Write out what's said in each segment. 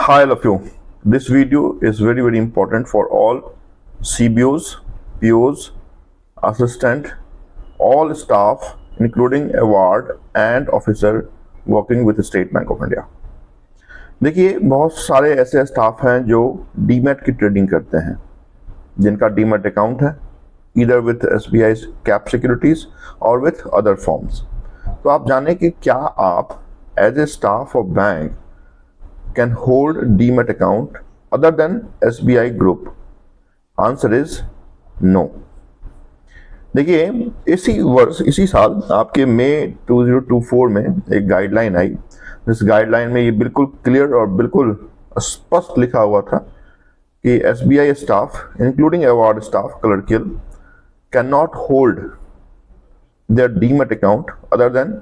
Hi all of you. This video is very important for all CBOs, POs, assistant, all staff including award and officer working with State Bank of India. देखिए बहुत सारे ऐसे staff हैं जो demat की trading करते हैं, जिनका डीमैट अकाउंट है इधर विथ SBI कैप सिक्योरिटीज और विथ अदर फॉर्म्स। तो आप जाने कि क्या आप as a staff of bank can hold demat account other than SBI group? Answer is no. देखिए इसी साल आपके मई 2024 में एक गाइडलाइन आई। इस गाइडलाइन में ये बिल्कुल क्लियर और बिल्कुल स्पष्ट लिखा हुआ था कि SBI staff including award staff clerical can not hold their demat account other than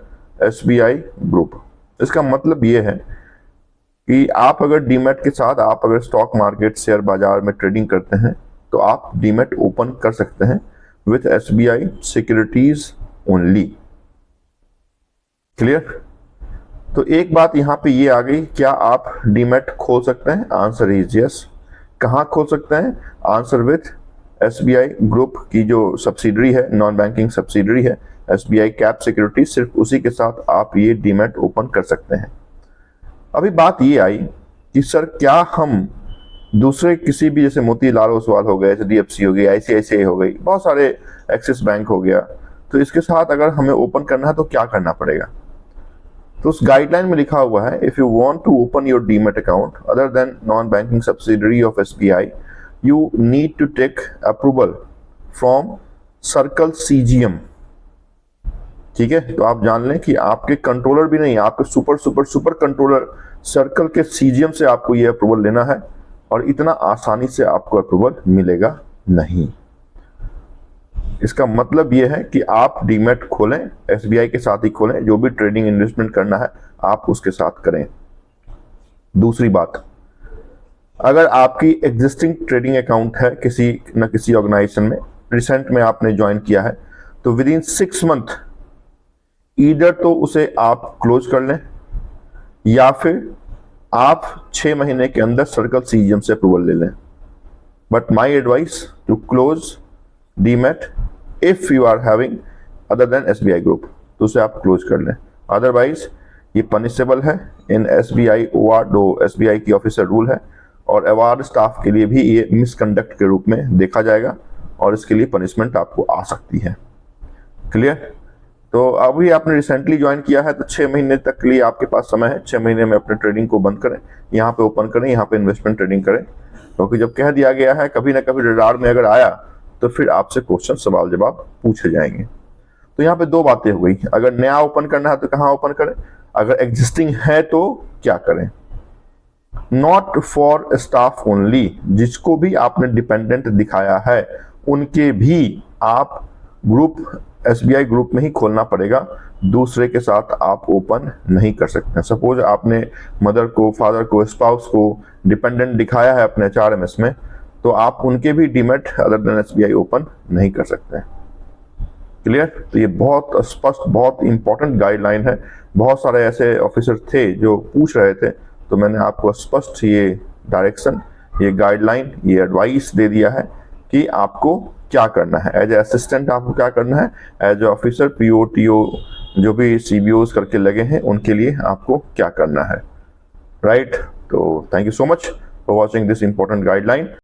SBI group. इसका मतलब ये है कि आप अगर डीमैट के साथ आप अगर स्टॉक मार्केट शेयर बाजार में ट्रेडिंग करते हैं तो आप डीमैट ओपन कर सकते हैं with SBI securities only. Clear? तो एक बात यहां पे ये आ गई, क्या आप डीमैट खोल सकते हैं? Answer is yes. कहां खोल सकते हैं? आंसर विथ SBI ग्रुप की जो सब्सिडरी है, नॉन बैंकिंग सब्सिडरी है SBI कैप सिक्योरिटीज, सिर्फ उसी के साथ आप ये डीमैट ओपन कर सकते हैं। अभी बात ये आई कि सर क्या हम दूसरे किसी भी, जैसे मोतीलाल ओसवाल हो गए, HDFC हो गई, ICICI हो गई, बहुत सारे एक्सिस बैंक हो गया, तो इसके साथ अगर हमें ओपन करना है तो क्या करना पड़ेगा? तो उस गाइडलाइन में लिखा हुआ है, if you want to open your demat account other than non banking subsidiary of SBI you need to take approval from circle CGM। ठीक है, तो आप जान लें कि आपके कंट्रोलर भी नहीं, आपके सुपर कंट्रोलर सर्कल के CGM से आपको ये अप्रूवल लेना है, और इतना आसानी से आपको अप्रूवल मिलेगा नहीं। इसका मतलब ये है कि आप डीमैट खोलें, SBI के साथ ही खोलें, जो भी ट्रेडिंग इन्वेस्टमेंट करना है आप उसके साथ करें। दूसरी बात, अगर आपकी एग्जिस्टिंग ट्रेडिंग अकाउंट है किसी न किसी ऑर्गेनाइजेशन में, रिसेंट में आपने ज्वाइन किया है, तो विद इन 6 मंथ इधर तो उसे आप क्लोज कर लें या फिर आप 6 महीने के अंदर सर्कल CGM से अप्रूवल ले लें। But my advice to close demat if you are having other than SBI group, तो उसे आप क्लोज कर लें। अदरवाइज ये पनिशेबल है इन SBI OR, SBI की ऑफिसर रूल है, और अवार्ड स्टाफ के लिए भी ये मिसकंडक्ट के रूप में देखा जाएगा और इसके लिए पनिशमेंट आपको आ सकती है। क्लियर? तो अभी आपने रिसेंटली ज्वाइन किया है तो 6 महीने तक के लिए आपके पास समय है। 6 महीने में अपने ट्रेडिंग को बंद करें, यहाँ पे ओपन करें, यहाँ पे इन्वेस्टमेंट ट्रेडिंग करें, क्योंकि जब कह दिया गया है कभी ना कभी रडार में अगर आया तो फिर आपसे क्वेश्चन सवाल जवाब पूछे जाएंगे। तो यहाँ पे 2 बातें हो गई, अगर नया ओपन करना है तो कहाँ ओपन करें, अगर एग्जिस्टिंग है तो क्या करें। नॉट फॉर स्टाफ ओनली, जिसको भी आपने डिपेंडेंट दिखाया है उनके भी आप ग्रुप SBI ग्रुप में ही खोलना पड़ेगा, दूसरे के साथ आप ओपन नहीं कर सकते। सपोज आपने मदर को, फादर को, स्पाउस को डिपेंडेंट दिखाया है अपने HRMS में, तो आप उनके भी demat other than SBI open नहीं कर सकते। क्लियर? तो ये बहुत स्पष्ट, बहुत इंपॉर्टेंट गाइडलाइन है। बहुत सारे ऐसे ऑफिसर थे जो पूछ रहे थे, तो मैंने आपको स्पष्ट ये डायरेक्शन, ये गाइडलाइन, ये एडवाइस दे दिया है कि आपको क्या करना है। एज ए असिस्टेंट आपको क्या करना है, as a officer, PO, TO जो भी CBOs करके लगे हैं उनके लिए आपको क्या करना है। राइट? तो thank you so much for watching this important guideline.